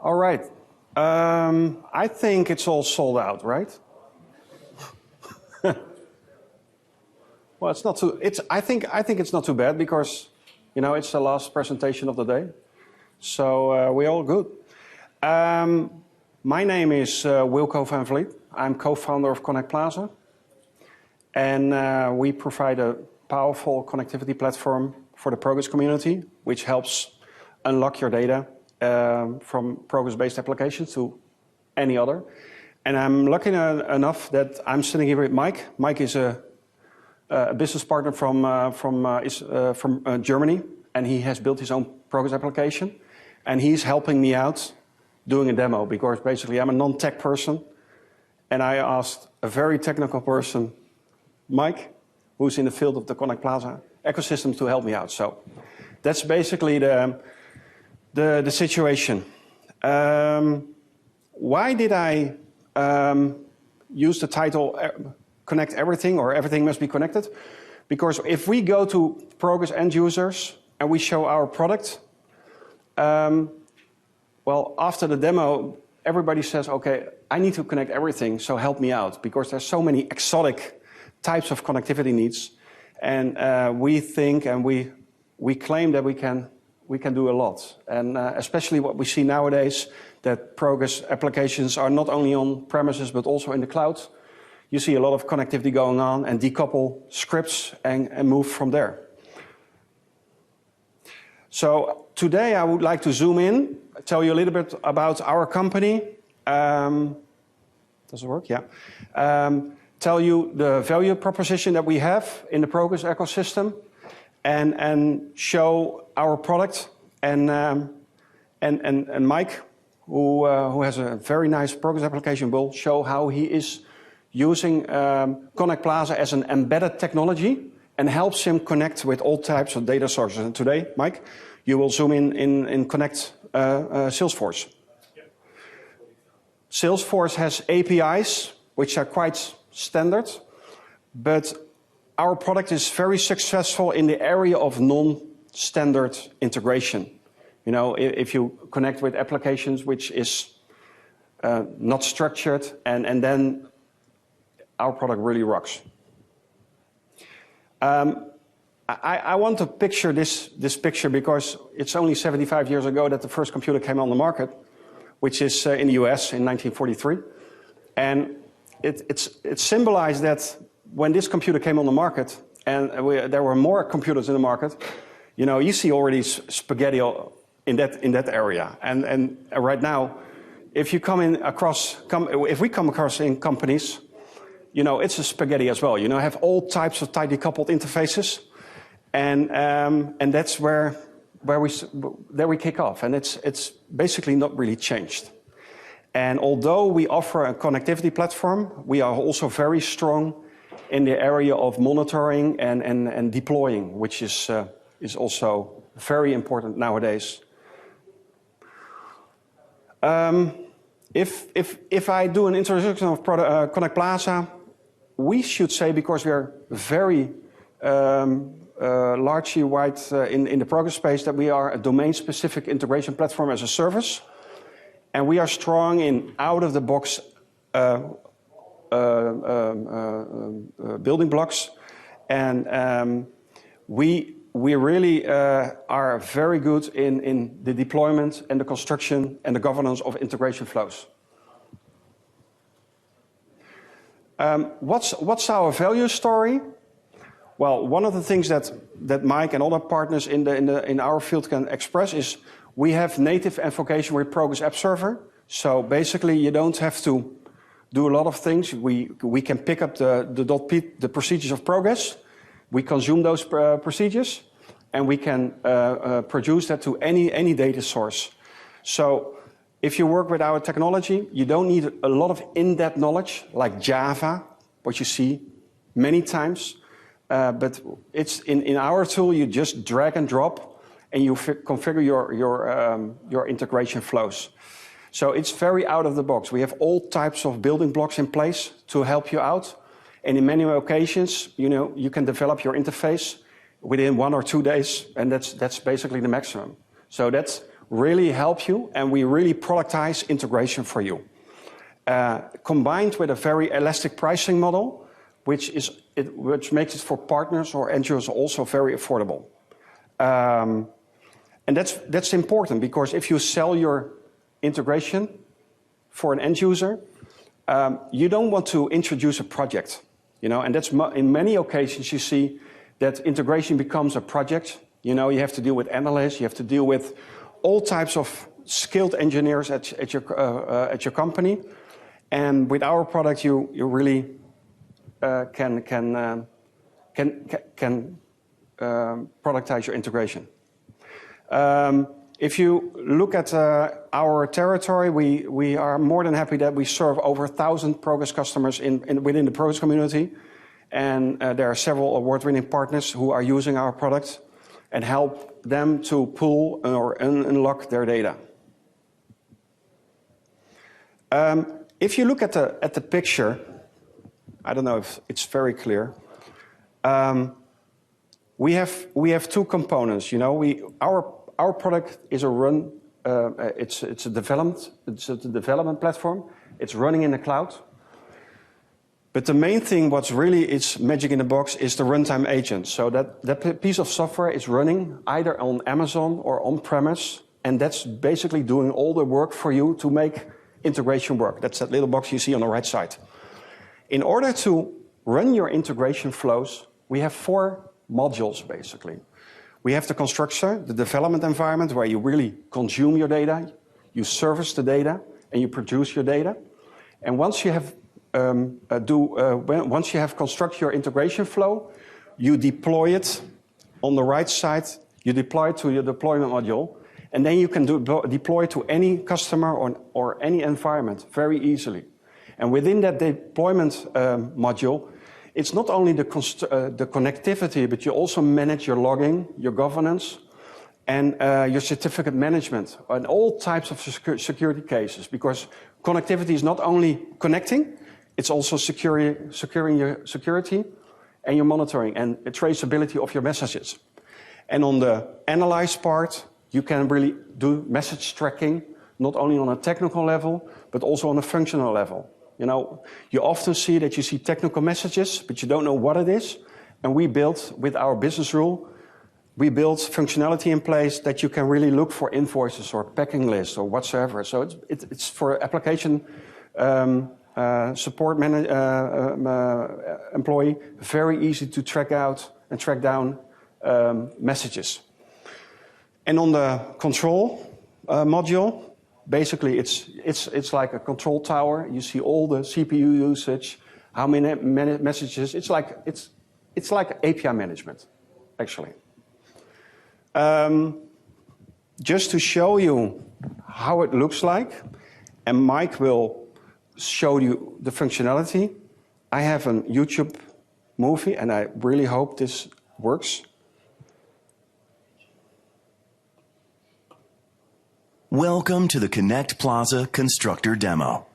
All right. I think it's all sold out, right? Well, it's not too. I think it's not too bad because, you know, it's the last presentation of the day, so we're all good. My name is Wilco van Vliet. I'm co-founder of Connect Plaza, and we provide a powerful connectivity platform for the Progress community, which helps unlock your data from Progress-based applications to any other. And I'm lucky enough that I'm sitting here with Mike. Mike is a business partner from Germany, and he has built his own Progress application, and he's helping me out doing a demo because basically I'm a non-tech person, and I asked a very technical person, Mike, who's in the field of the Connect Plaza ecosystem, to help me out. So that's basically the situation. Why did I use the title Connect Everything, or Everything Must Be Connected? Because if we go to Progress end users and we show our product, well, after the demo, everybody says, okay, I need to connect everything, so help me out, because there's so many exotic types of connectivity needs. And we think and we claim that we can do a lot. And especially what we see nowadays, that Progress applications are not only on premises, but also in the cloud. You see a lot of connectivity going on, and decouple scripts and move from there. So today I would like to zoom in, tell you a little bit about our company. Does it work? Yeah. Tell you the value proposition that we have in the Progress ecosystem, and show our product. And Mike, who has a very nice Progress application, will show how he is using Connect Plaza as an embedded technology and helps him connect with all types of data sources. And today, Mike, you will zoom in Connect Salesforce. Yep. Salesforce has APIs, which are quite standard, but our product is very successful in the area of non-standard integration. You know, if you connect with applications which is not structured, and then our product really rocks. I want to picture this picture because it's only 75 years ago that the first computer came on the market, which is in the US in 1943. And it symbolized that when this computer came on the market, and there were more computers in the market, you know, you see already spaghetti in that area. And right now, if we come across in companies, you know, it's a spaghetti as well. You know, have all types of tightly coupled interfaces, and that's where we kick off, and it's basically not really changed. And although we offer a connectivity platform, we are also very strong in the area of monitoring and deploying, which is also very important nowadays. If I do an introduction of Connect Plaza, we should say, because we are very largely wide in the Progress space, that we are a domain-specific integration platform as a service, and we are strong in out-of-the-box building blocks, and we really are very good in the deployment and the construction and the governance of integration flows. What's our value story? Well, one of the things that Mike and other partners in our field can express is we have native invocation with Progress App Server. So basically, you don't have to do a lot of things. We can pick up the procedures of Progress. We consume those procedures, and we can produce that to any data source. So if you work with our technology, you don't need a lot of in-depth knowledge like Java, what you see many times. But it's in our tool, you just drag and drop, and you configure your integration flows. So it's very out of the box. We have all types of building blocks in place to help you out. And in many occasions, you know, you can develop your interface within 1 or 2 days, and that's basically the maximum. So that's really help you, and we really productize integration for you. Combined with a very elastic pricing model, which makes it for partners or end users also very affordable. And that's important, because if you sell your integration for an end user, you don't want to introduce a project, and that's in many occasions you see that integration becomes a project. You have to deal with analysts, you have to deal with all types of skilled engineers at your company, and with our product you really can productize your integration. If you look at our territory, we are more than happy that we serve over 1,000 Progress customers within the Progress community, and there are several award-winning partners who are using our product and help them to pull or unlock their data. If you look at the picture, I don't know if it's very clear. We have two components. Our product is it's a development platform. It's running in the cloud. But the main thing, what's really its magic in the box, is the runtime agent. So that piece of software is running either on Amazon or on-premise, and that's basically doing all the work for you to make integration work. That's that little box you see on the right side. In order to run your integration flows, we have 4 modules, basically. We have the constructor, the development environment, where you really consume your data, you service the data, and you produce your data. And once you have constructed your integration flow, you deploy it on the right side. You deploy it to your deployment module, and then you can deploy it to any customer or any environment very easily. And within that deployment module, it's not only the connectivity, but you also manage your logging, your governance, and your certificate management, and all types of security cases. Because connectivity is not only connecting, it's also securing your security and your monitoring and traceability of your messages. And on the analyze part, you can really do message tracking, not only on a technical level, but also on a functional level. You often see that you see technical messages, but you don't know what it is. And we built, with our business rule, we built functionality in place that you can really look for invoices or packing lists or whatsoever. So it's for application support employee, very easy to track out and track down messages. And on the control module, basically, it's like a control tower. You see all the CPU usage, how many messages. It's like API management, actually. Just to show you how it looks like, and Mike will show you the functionality. I have a YouTube movie, and I really hope this works. Welcome to the Connect Plaza Constructor demo.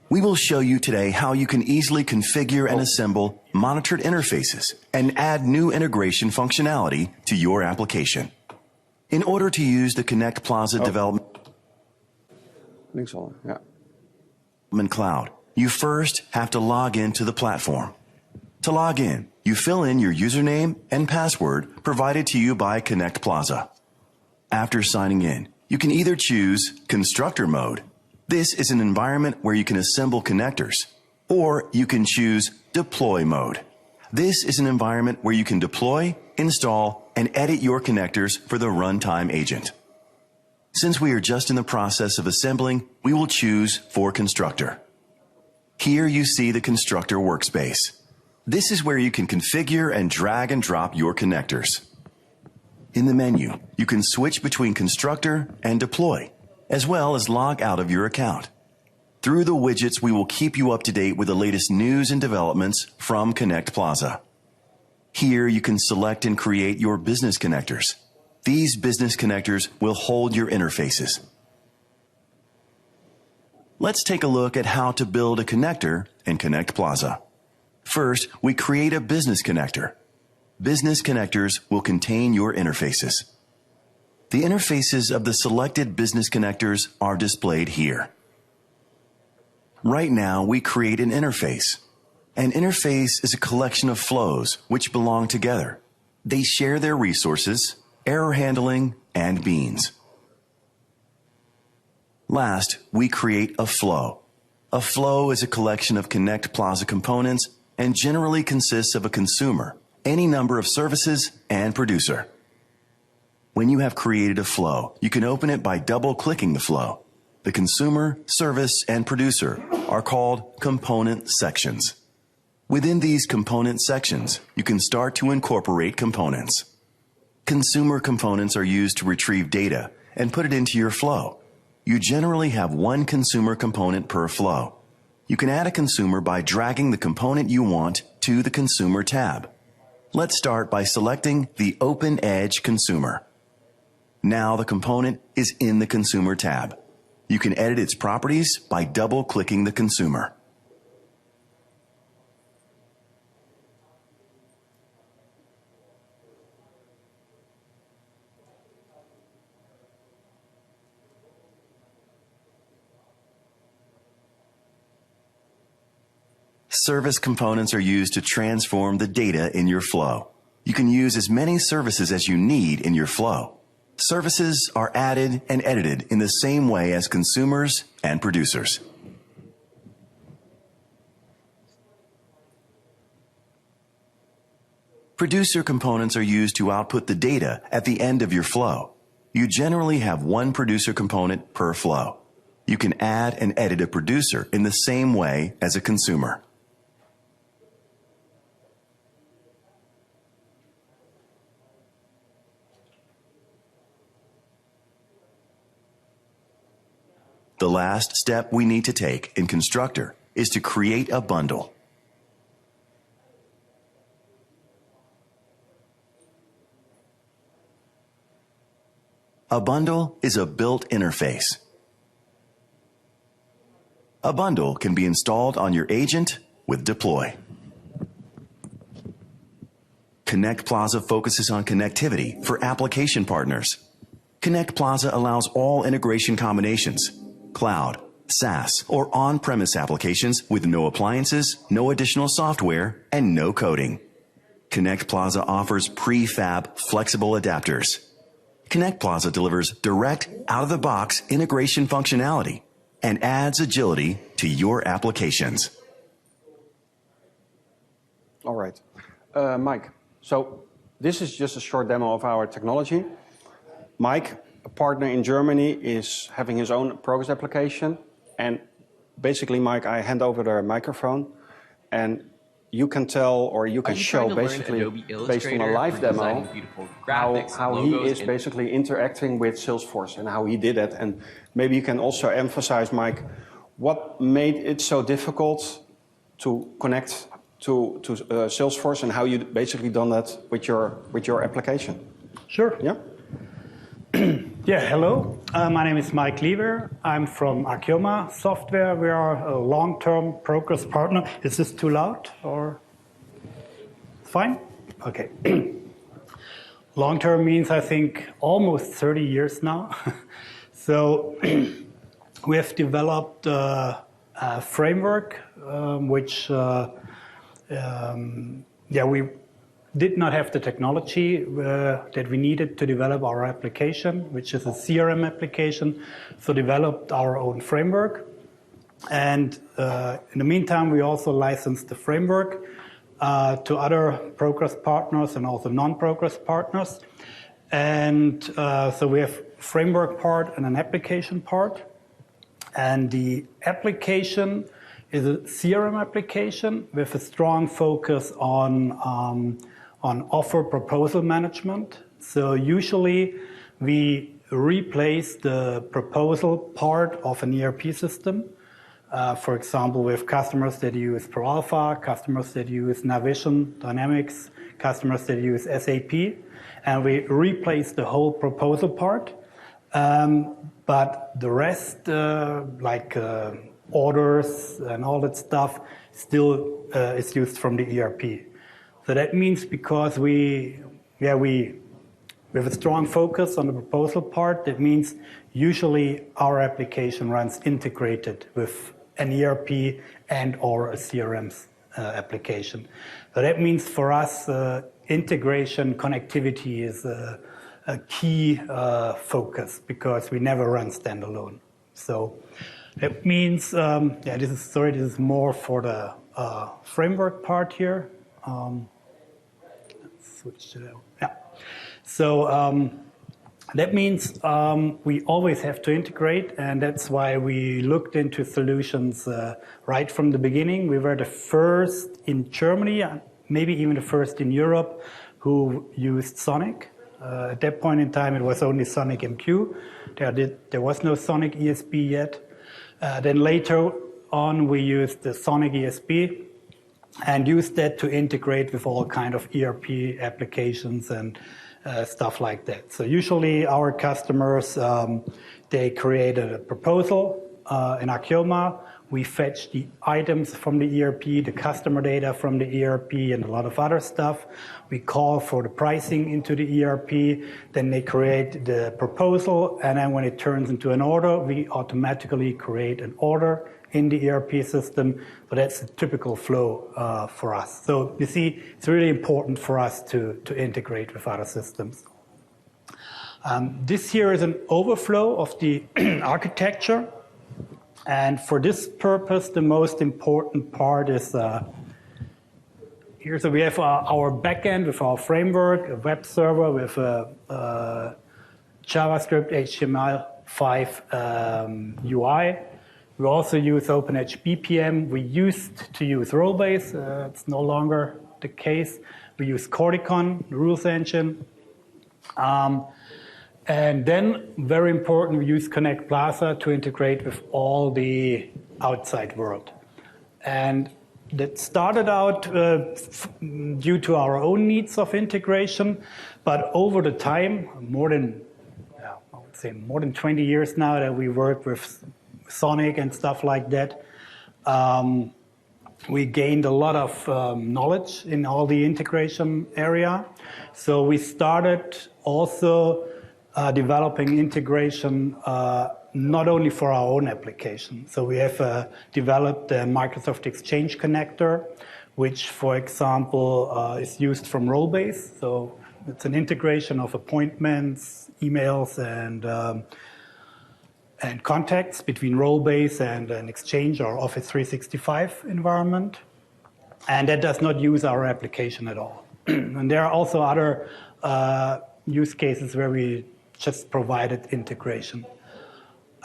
We will show you today how you can easily configure and assemble monitored interfaces and add new integration functionality to your application. In order to use the Connect Plaza development cloud, you first have to log into the platform. To log in, you fill in your username and password provided to you by Connect Plaza. After signing in, you can either choose Constructor Mode. This is an environment where you can assemble connectors. Or you can choose Deploy Mode. This is an environment where you can deploy, install, and edit your connectors for the runtime agent. Since we are just in the process of assembling, we will choose for Constructor. Here you see the Constructor workspace. This is where you can configure and drag and drop your connectors. In the menu, you can switch between Constructor and Deploy, as well as log out of your account. Through the widgets, we will keep you up to date with the latest news and developments from Connect Plaza. Here you can select and create your business connectors. These business connectors will hold your interfaces. Let's take a look at how to build a connector in Connect Plaza. First, we create a business connector. Business connectors will contain your interfaces. The interfaces of the selected business connectors are displayed here. Right now, we create an interface. An interface is a collection of flows which belong together. They share their resources, error handling, and beans. Last, we create a flow. A flow is a collection of Connect Plaza components and generally consists of a consumer, any number of services, and producer. When you have created a flow, you can open it by double-clicking the flow. The consumer, service, and producer are called component sections. Within these component sections, you can start to incorporate components. Consumer components are used to retrieve data and put it into your flow. You generally have one consumer component per flow. You can add a consumer by dragging the component you want to the Consumer tab. Let's start by selecting the Open Edge Consumer. Now the component is in the Consumer tab. You can edit its properties by double-clicking the consumer. Service components are used to transform the data in your flow. You can use as many services as you need in your flow. Services are added and edited in the same way as consumers and producers. Producer components are used to output the data at the end of your flow. You generally have one producer component per flow. You can add and edit a producer in the same way as a consumer. The last step we need to take in Constructor is to create a bundle. A bundle is a built interface. A bundle can be installed on your agent with Deploy. Connect Plaza focuses on connectivity for application partners. Connect Plaza allows all integration combinations, cloud, SaaS, or on-premise applications with no appliances, no additional software, and no coding. Connect Plaza offers prefab flexible adapters. Connect Plaza delivers direct, out-of-the-box integration functionality and adds agility to your applications. All right. Mike, so this is just a short demo of our technology. Mike, a partner in Germany, is having his own progress application. And basically, Mike, I hand over the microphone, and you can tell, or you can show, basically, based on a live demo, how he is basically interacting with Salesforce and how he did it. And maybe you can also emphasize, Mike, what made it so difficult to connect to Salesforce and how you basically done that with your application. Sure. Yeah. Yeah, hello. My name is Mike Lieber. I'm from Axioma Software. We are a long-term progress partner. Is this too loud or fine? Okay. Long-term means, I think, almost 30 years now. So we have developed a framework which we did not have the technology that we needed to develop our application, which is a CRM application, so developed our own framework. And in the meantime, we also licensed the framework to other progress partners and also non-progress partners. And so we have framework part and an application part. And the application is a CRM application with a strong focus on offer proposal management. So usually we replace the proposal part of an ERP system. For example, we have customers that use ProAlpha, customers that use Navision, Dynamics, customers that use SAP, and we replace the whole proposal part. But the rest, like orders and all that stuff, still is used from the ERP. So that means because we We have a strong focus on the proposal part. That means usually our application runs integrated with an ERP and or a CRM application. So that means for us, integration connectivity is a key focus because we never run standalone. So that means, this is more for the framework part here. Let's switch to that. Yeah. So that means we always have to integrate, and that's why we looked into solutions right from the beginning. We were the first in Germany, maybe even the first in Europe, who used Sonic. At that point in time, it was only Sonic MQ. There was no Sonic ESB yet. Then later on, we used the Sonic ESB and used that to integrate with all kind of ERP applications and stuff like that. So usually our customers, they create a proposal in Axioma. We fetch the items from the ERP, the customer data from the ERP, and a lot of other stuff. We call for the pricing into the ERP. Then they create the proposal, and then when it turns into an order, we automatically create an order in the ERP system. So that's a typical flow for us. So you see, it's really important for us to integrate with other systems. This here is an overflow of the architecture. And for this purpose, the most important part is here. So we have our backend with our framework, a web server with a JavaScript HTML5 UI. We also use OpenEdge BPM. We used to use role-based. It's no longer the case. We use Corticon, the rules engine. And then, very important, we use Connect Plaza to integrate with all the outside world. And that started out due to our own needs of integration, but over the time, more than 20 years now that we work with Sonic and stuff like that, we gained a lot of knowledge in all the integration area. So we started also developing integration not only for our own application. So we have developed the Microsoft Exchange connector, which, for example, is used from role-based. So it's an integration of appointments, emails, and contacts between role-based and an Exchange or Office 365 environment. And that does not use our application at all. And there are also other use cases where we just provided integration.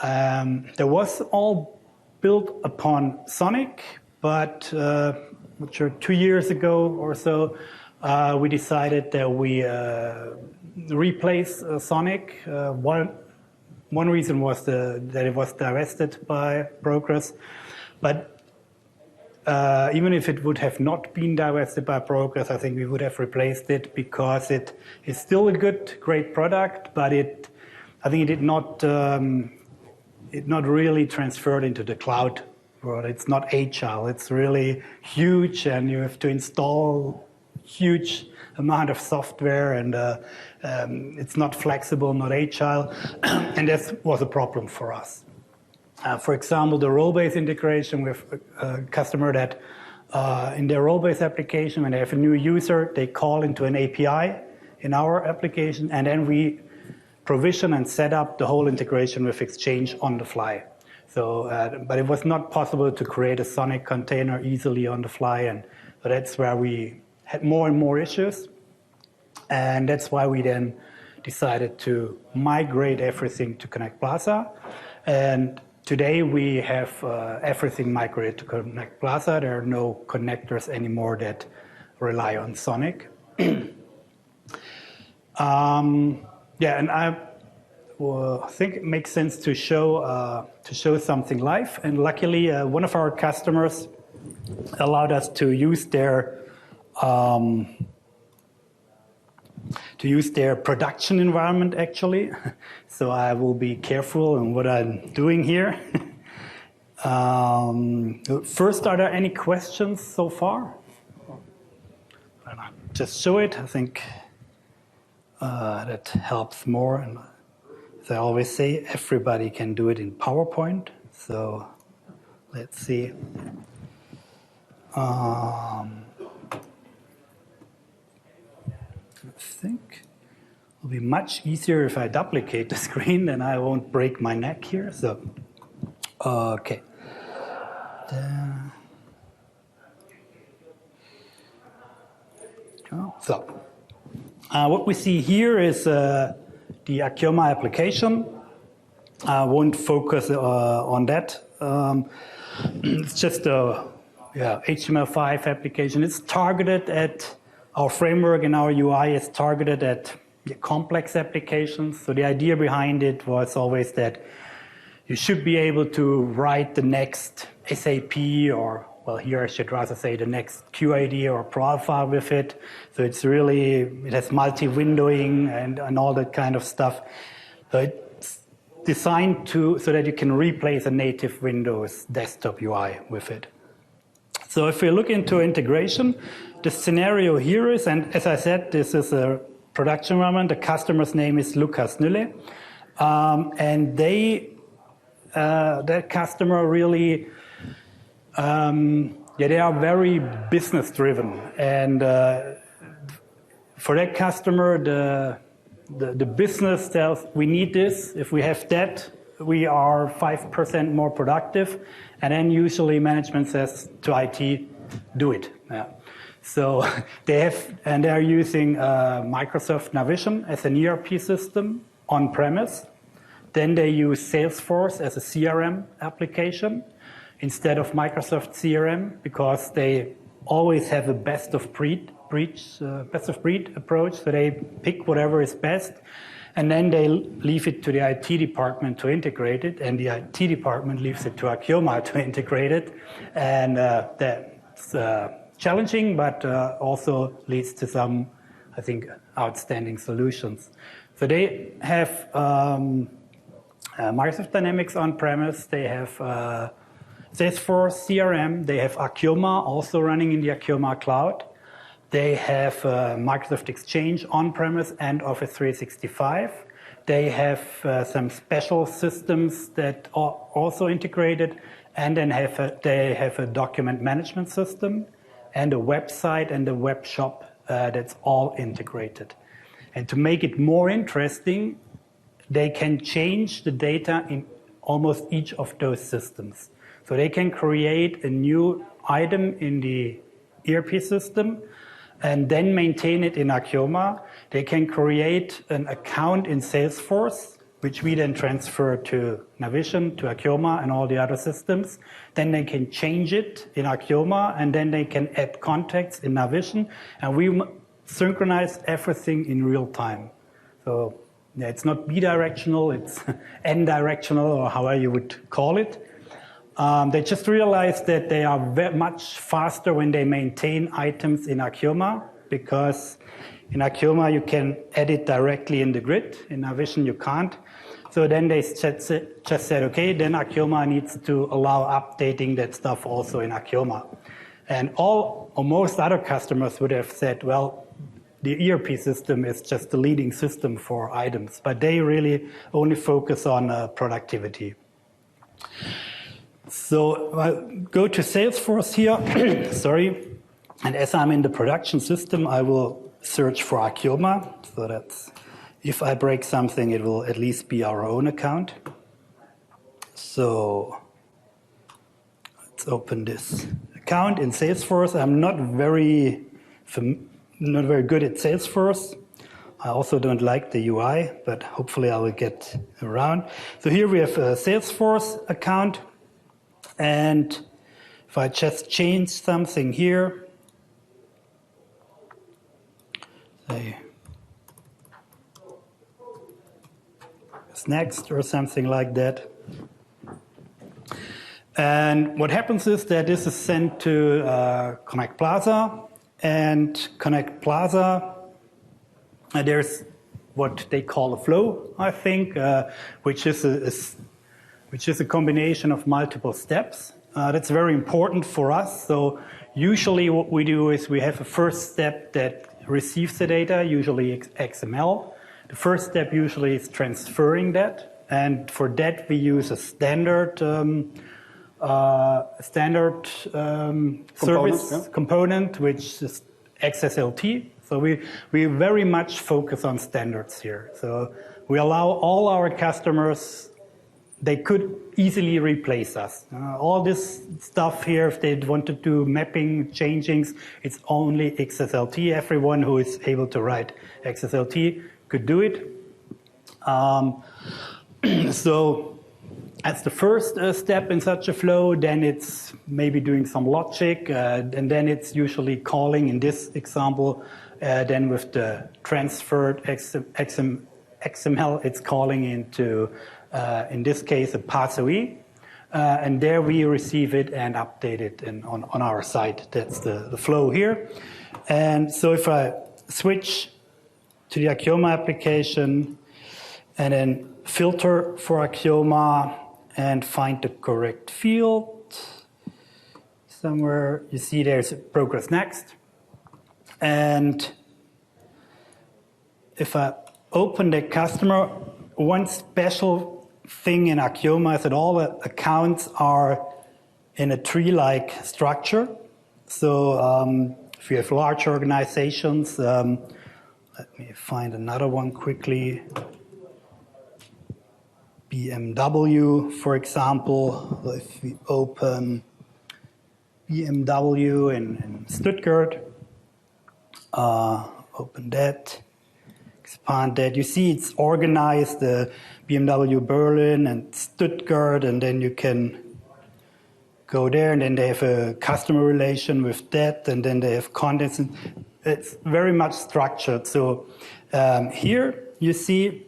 There was all built upon Sonic, but 2 years ago or so, we decided that we replace Sonic. One reason was that it was divested by Progress, but even if it would have not been divested by Progress, I think we would have replaced it because it is still a great product, but I think it did not really transferred into the cloud world. It's not agile. It's really huge, and you have to install huge amount of software, and it's not flexible, not agile, and that was a problem for us. For example, the role-based integration with a customer that in their role-based application, when they have a new user, they call into an API in our application, and then we provision and set up the whole integration with Exchange on the fly. So, but it was not possible to create a Sonic container easily on the fly, and so that's where we had more and more issues, and that's why we then decided to migrate everything to Connect Plaza. And today we have everything migrated to Connect Plaza. There are no connectors anymore that rely on Sonic. And I think it makes sense to show something live. And luckily, one of our customers allowed us to use their production environment, actually. So I will be careful in what I'm doing here. First, are there any questions so far? Just show it, I think. that helps more. And as I always say, everybody can do it in PowerPoint. So let's see. I think it'll be much easier if I duplicate the screen, then I won't break my neck here. So, okay. So, what we see here is the Axioma application. I won't focus on that. It's just a HTML5 application. It's targeted at our framework, and our UI is targeted at complex applications. So the idea behind it was always that you should be able to write the next SAP, or, well, here I should rather say the next QID or Pro-Alpha with it. So it's really, it has multi-windowing and all that kind of stuff. So it's designed so that you can replace a native Windows desktop UI with it. So if we look into integration, the scenario here is, and as I said, this is a production environment. The customer's name is Lukas Nülle. And that customer really, they are very business driven. And for that customer, the business tells, we need this. If we have that, we are 5% more productive. And then usually management says to IT, do it. Yeah. So they're using Microsoft Navision as an ERP system on premise. Then they use Salesforce as a CRM application instead of Microsoft CRM, because they always have a best of breed approach. So they pick whatever is best, and then they leave it to the IT department to integrate it, and the IT department leaves it to Axioma to integrate it. And that's challenging, but also leads to some, I think, outstanding solutions. So they have Microsoft Dynamics on-premise, they have Salesforce CRM, they have Axioma also running in the Axioma cloud. They have Microsoft Exchange on-premise and Office 365. They have some special systems that are also integrated, and then they have a document management system and a website and a web shop that's all integrated. And to make it more interesting, they can change the data in almost each of those systems. So they can create a new item in the ERP system and then maintain it in Axioma. They can create an account in Salesforce, which we then transfer to Navision, to Axioma, and all the other systems. Then they can change it in Axioma, and then they can add contacts in Navision, and we synchronize everything in real time. So yeah, it's not bidirectional, it's n-directional, or however you would call it. They just realized that they are much faster when they maintain items in Axioma, because in Axioma you can edit directly in the grid. In Navision you can't. So then they just said, okay, then Axioma needs to allow updating that stuff also in Axioma. And all or most other customers would have said, well, the ERP system is just the leading system for items, but they really only focus on productivity. So I'll go to Salesforce here, sorry. And as I'm in the production system, I will search for Axioma. So that's, if I break something, it will at least be our own account. So let's open this account in Salesforce. I'm not very good at Salesforce. I also don't like the UI, but hopefully I will get around. So here we have a Salesforce account. And if I just change something here, say next or something like that. And what happens is that this is sent to Connect Plaza, and Connect Plaza, there's what they call a flow, I think, which is a combination of multiple steps. That's very important for us. So usually what we do is we have a first step that receives the data, usually XML. The first step usually is transferring that, and for that we use a standard service component, which is XSLT. So we very much focus on standards here. So we allow all our customers, they could easily replace us. All this stuff here, if they want to do mapping, changings, it's only XSLT. Everyone who is able to write XSLT could do it. So that's the first step in such a flow. Then it's maybe doing some logic, and then it's usually calling, in this example, then with the transferred XML, it's calling into, in this case, a PASOE. And there we receive it and update it on our site. That's the flow here. And so if I switch to the Axioma application and then filter for Axioma and find the correct field somewhere, you see there's progress next. And if I open the customer, one special thing in Axioma is that all the accounts are in a tree-like structure. So if you have large organizations, let me find another one quickly. BMW, for example, if we open BMW in Stuttgart, open that, expand that. You see it's organized, the BMW Berlin and Stuttgart, and then you can go there, and then they have a customer relation with that, and then they have contents. It's very much structured. So here you see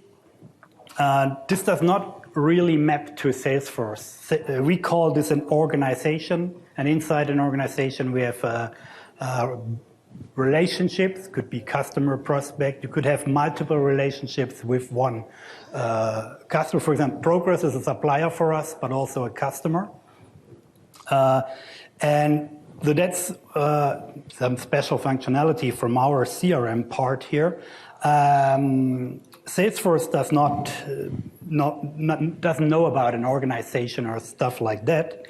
this does not really map to Salesforce. We call this an organization, and inside an organization we have relationships, could be customer, prospect. You could have multiple relationships with one customer. For example, Progress is a supplier for us, but also a customer. And so that's some special functionality from our CRM part here. Salesforce doesn't know about an organization or stuff like that.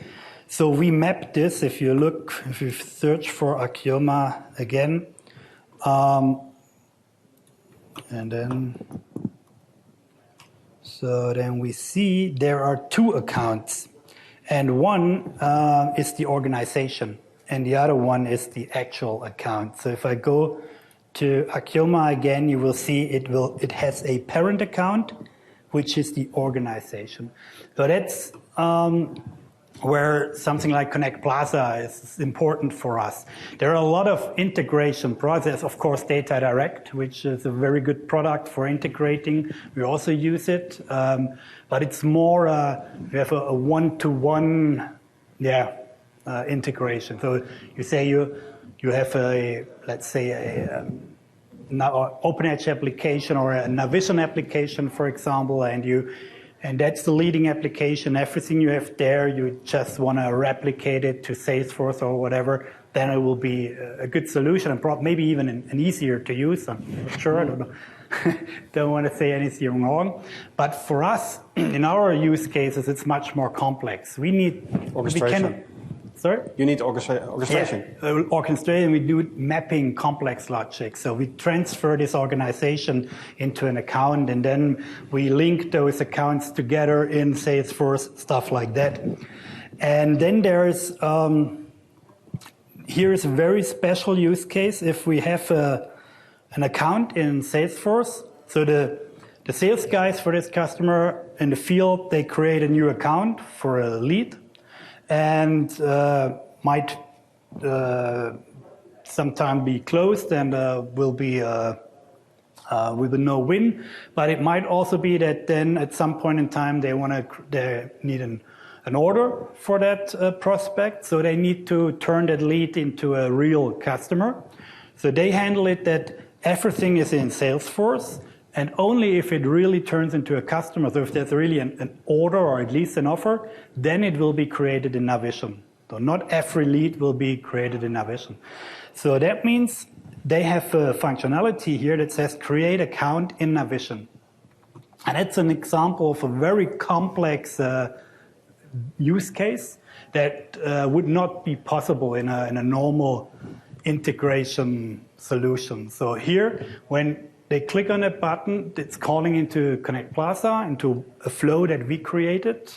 So we map this. If you search for Axioma again, and then we see there are two accounts, and one is the organization, and the other one is the actual account. So if I go to Axioma again, you will see it has a parent account, which is the organization. So that's where something like Connect Plaza is important for us. There are a lot of integration process, of course, Data Direct, which is a very good product for integrating. We also use it, but it's more, we have a one-to-one, integration. So you say you have let's say an OpenEdge application or a Navision application, for example, and that's the leading application. Everything you have there, you just want to replicate it to Salesforce or whatever, then it will be a good solution and maybe even an easier to use. I'm not sure, I don't know. Don't want to say anything wrong. But for us, in our use cases, it's much more complex. We need orchestration. Sorry? You need orchestration. Yeah. Orchestration, we do mapping complex logic. So we transfer this organization into an account, and then we link those accounts together in Salesforce, stuff like that. And then there's, here's a very special use case. If we have an account in Salesforce, so the sales guys for this customer in the field, they create a new account for a lead, and might sometime be closed and will be with a no win. But it might also be that then at some point in time they need an order for that prospect, so they need to turn that lead into a real customer. So they handle it that everything is in Salesforce, and only if it really turns into a customer, so if there's really an order or at least an offer, then it will be created in Navision. So not every lead will be created in Navision. So that means they have a functionality here that says create account in Navision. And it's an example of a very complex use case that would not be possible in a normal integration solution. So here, when they click on a button, it's calling into Connect Plaza, into a flow that we created,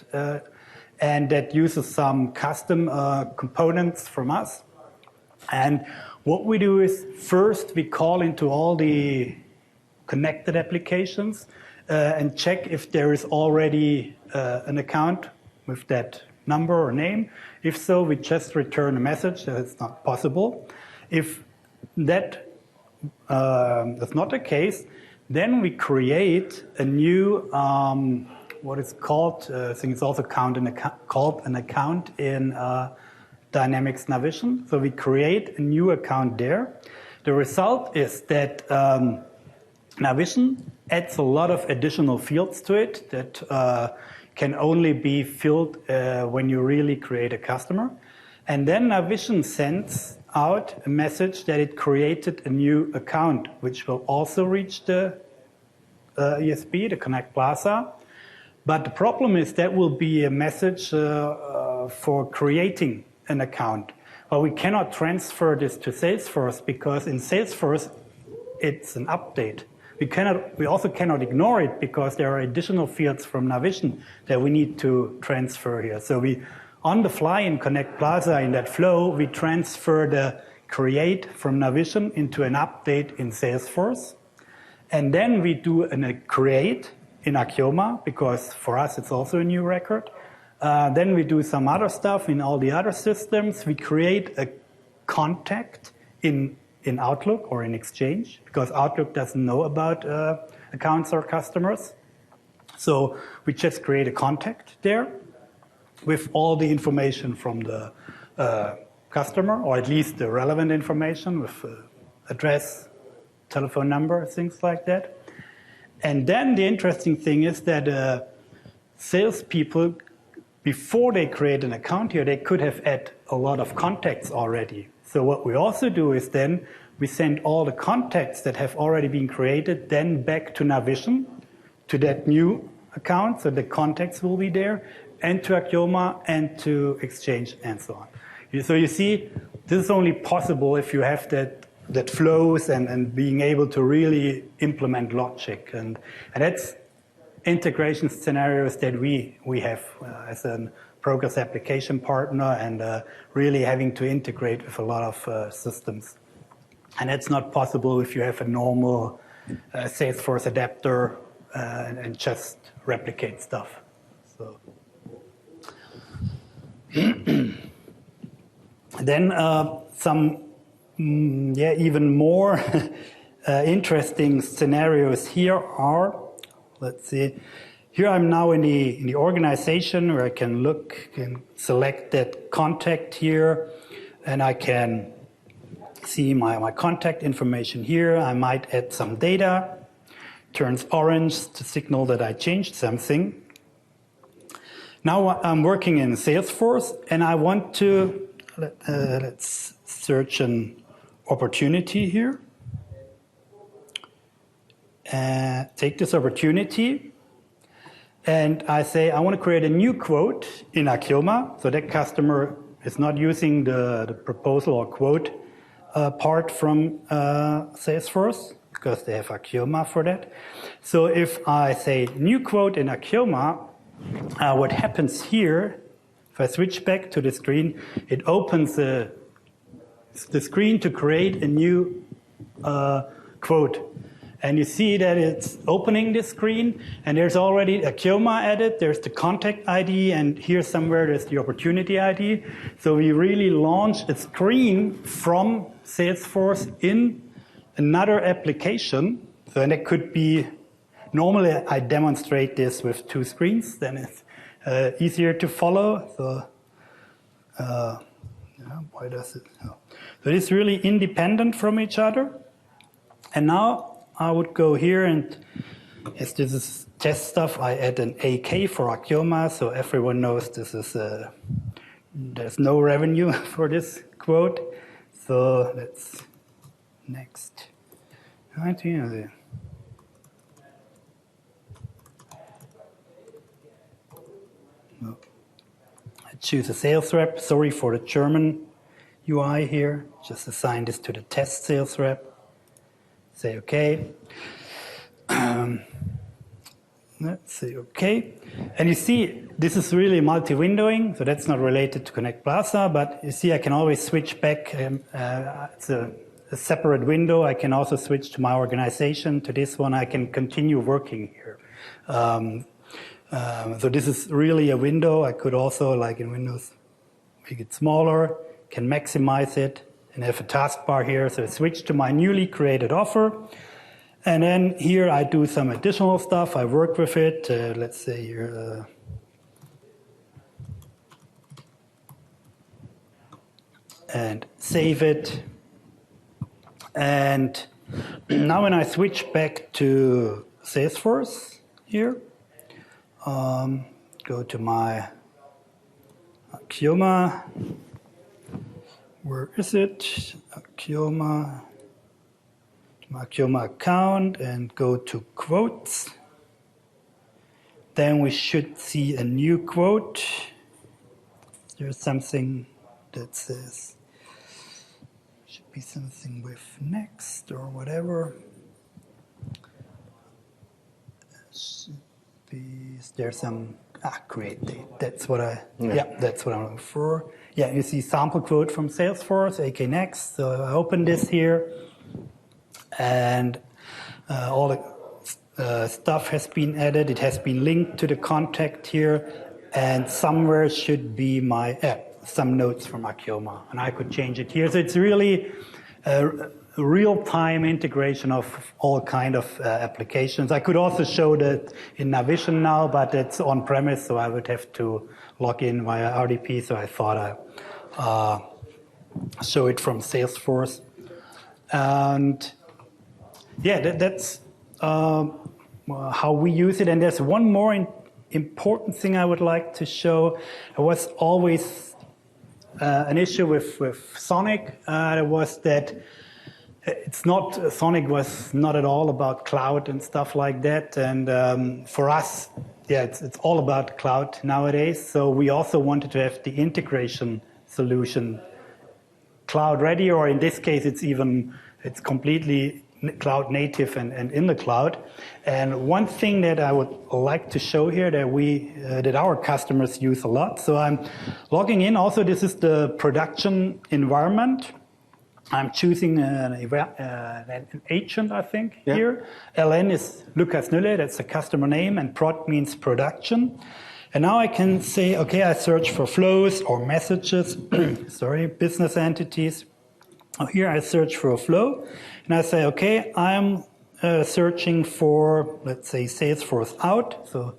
and that uses some custom components from us. And what we do is, first we call into all the connected applications and check if there is already an account with that number or name. If so, we just return a message that it's not possible. If that is not the case, then we create a new, what is called, I think it's also called an account in Dynamics Navision. So we create a new account there. The result is that Navision adds a lot of additional fields to it that can only be filled when you really create a customer. And then Navision sends out a message that it created a new account, which will also reach the ESP, the Connect Plaza. But the problem is that will be a message for creating an account. But we cannot transfer this to Salesforce because in Salesforce it's an update. We also cannot ignore it because there are additional fields from Navision that we need to transfer here. So we, on the fly in Connect Plaza, in that flow, we transfer the create from Navision into an update in Salesforce. And then we do a create in Axioma, because for us it's also a new record. Then we do some other stuff in all the other systems. We create a contact in Outlook or in Exchange, because Outlook doesn't know about accounts or customers. So we just create a contact there with all the information from the customer, or at least the relevant information with address, telephone number, things like that. And then the interesting thing is that salespeople, before they create an account here, they could have had a lot of contacts already. So what we also do is then we send all the contacts that have already been created then back to Navision, to that new account, so the contacts will be there, and to Axioma and to Exchange and so on. So you see, this is only possible if you have that flows and being able to really implement logic. And that's integration scenarios that we have as a Progress application partner, and really having to integrate with a lot of systems. And that's not possible if you have a normal Salesforce adapter and just replicate stuff. So. Then some even more interesting scenarios here are, let's see, here I'm now in the organization where I can select that contact here, and I can see my contact information here. I might add some data, turns orange to signal that I changed something. Now I'm working in Salesforce, and I want to, let's search an opportunity here. Take this opportunity. And I say, I want to create a new quote in Axioma, so that customer is not using the proposal or quote part from Salesforce, because they have Axioma for that. So if I say new quote in Axioma, what happens here, if I switch back to the screen, it opens the screen to create a new quote. And you see that it's opening the screen, and there's already Axioma added, there's the contact ID, and here somewhere there's the opportunity ID. So we really launch a screen from Salesforce in another application. So, and it could be, normally I demonstrate this with two screens, then it's easier to follow. So, why does it? Oh. So it's really independent from each other. And now I would go here, and as this is test stuff, I add an AK for Axioma, so everyone knows this is there's no revenue for this quote. So let's next. 19. No. I choose a sales rep. Sorry for the German UI here. Just assign this to the test sales rep. Say OK. Let's say OK. And you see, this is really multi-windowing, so that's not related to Connect Plaza, but you see I can always switch back. It's a separate window. I can also switch to my organization, to this one. I can continue working here. So this is really a window. I could also, like in Windows, make it smaller, can maximize it, and have a taskbar here. So I switch to my newly created offer. And then here I do some additional stuff. I work with it. Let's say here, and save it. And now when I switch back to Salesforce here, go to my Axioma. Where is it? Axioma. My Axioma account and go to quotes. Then we should see a new quote. There's something that says, should be something with next or whatever. Should be, is there some, create date. That's what that's what I'm looking for. Yeah, you see sample quote from Salesforce, AK Next. So I open this here. And all the stuff has been added. It has been linked to the contact here. And somewhere should be my some notes from Axioma. And I could change it here. So it's really a real-time integration of all kind of applications. I could also show that in Navision now, but it's on-premise, so I would have to log in via RDP. So I thought I'd show it from Salesforce. And yeah, that's how we use it. And there's one more important thing I would like to show. It was always an issue with Sonic. It was that Sonic was not at all about cloud and stuff like that. And for us, yeah, it's all about cloud nowadays. So we also wanted to have the integration solution cloud ready, or in this case, it's completely cloud native and in the cloud. And one thing that I would like to show here that our customers use a lot. So I'm logging in. Also, this is the production environment. I'm choosing an agent, I think, here. LN is Lukas Nülle, that's the customer name, and prod means production. And now I can say, okay, I search for flows or messages, business entities. Here I search for a flow, and I say, okay, I'm searching for, let's say, Salesforce out. So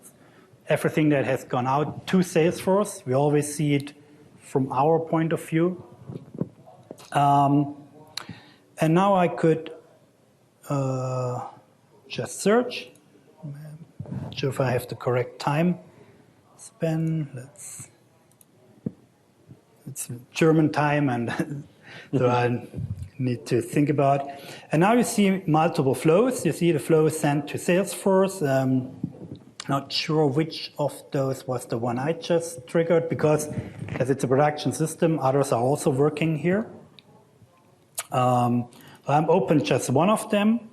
everything that has gone out to Salesforce, we always see it from our point of view. And now I could just search. Not sure if I have the correct time span. It's German time, and so I need to think about. And now you see multiple flows. You see the flow sent to Salesforce. Not sure which of those was the one I just triggered, because as it's a production system, others are also working here. I'm open just one of them.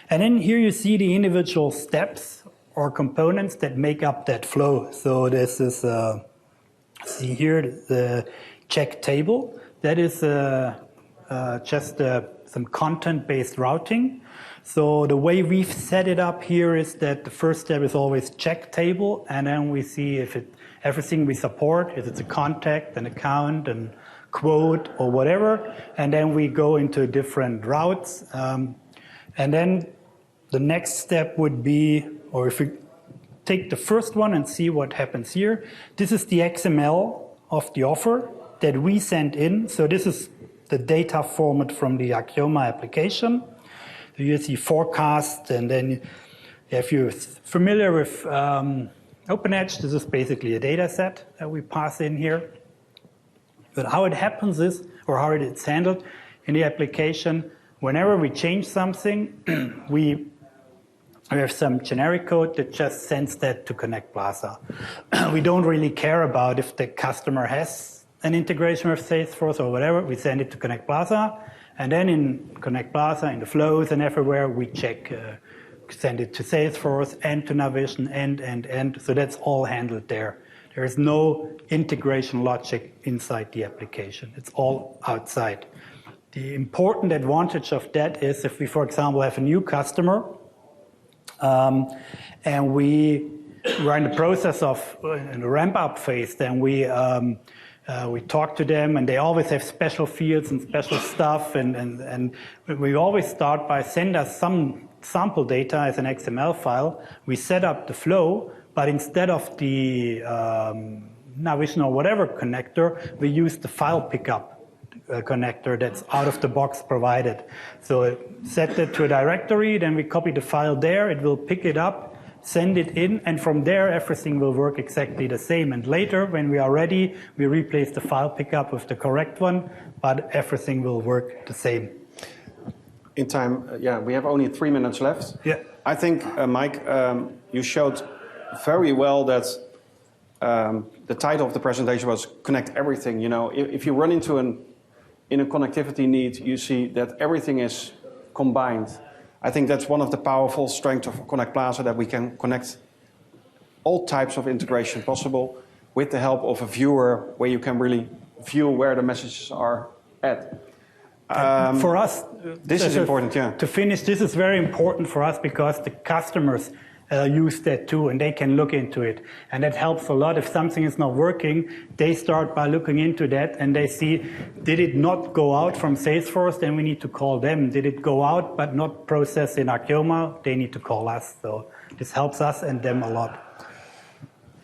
And then here you see the individual steps or components that make up that flow. So this is, see here, the check table. That is just some content-based routing. So the way we've set it up here is that the first step is always check table, and then we see if everything we support, if it's a contact, an account, and quote, or whatever, and then we go into different routes. And then the next step would be, or if we take the first one and see what happens here, this is the XML of the offer that we sent in. So this is the data format from the Axioma application. So you see forecast, and then if you're familiar with OpenEdge, this is basically a data set that we pass in here. But how it happens is, or how it's handled in the application, whenever we change something, we have some generic code that just sends that to Connect Plaza. We don't really care about if the customer has an integration with Salesforce or whatever. We send it to Connect Plaza, and then in Connect Plaza, in the flows and everywhere, we check, send it to Salesforce and to Navision and. So that's all handled there. There is no integration logic inside the application. It's all outside. The important advantage of that is if we, for example, have a new customer, and we were in the process of in the ramp-up phase, then we talk to them, and they always have special fields and special stuff, and we always start by send us some sample data as an XML file. We set up the flow, but instead of the Navision or whatever connector, we use the file pickup connector that's out of the box provided. So set it to a directory, then we copy the file there, it will pick it up, send it in, and from there everything will work exactly the same. And later, when we are ready, we replace the file pickup with the correct one, but everything will work the same. In time, yeah, we have only 3 minutes left. Yeah. I think, Mike, you showed very well that the title of the presentation was Connect Everything. You know, if you run into in a connectivity need, you see that everything is combined. I think that's one of the powerful strengths of Connect Plaza, that we can connect all types of integration possible with the help of a viewer where you can really view where the messages are at. For us, this is important, yeah. To finish, this is very important for us because the customers use that too, and they can look into it. And that helps a lot. If something is not working, they start by looking into that, and they see, did it not go out from Salesforce? Then we need to call them. Did it go out but not processed in Axioma? They need to call us. So this helps us and them a lot.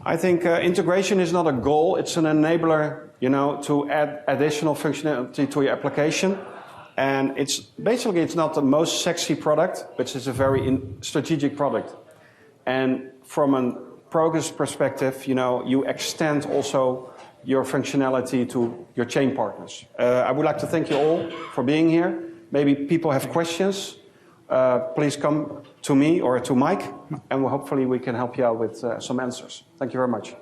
I think integration is not a goal. It's an enabler, you know, to add additional functionality to your application. And it's basically, it's not the most sexy product, but it's a very strategic product. And from a progress perspective, you know, you extend also your functionality to your chain partners. I would like to thank you all for being here. Maybe people have questions. Please come to me or to Mike, and hopefully we can help you out with some answers. Thank you very much.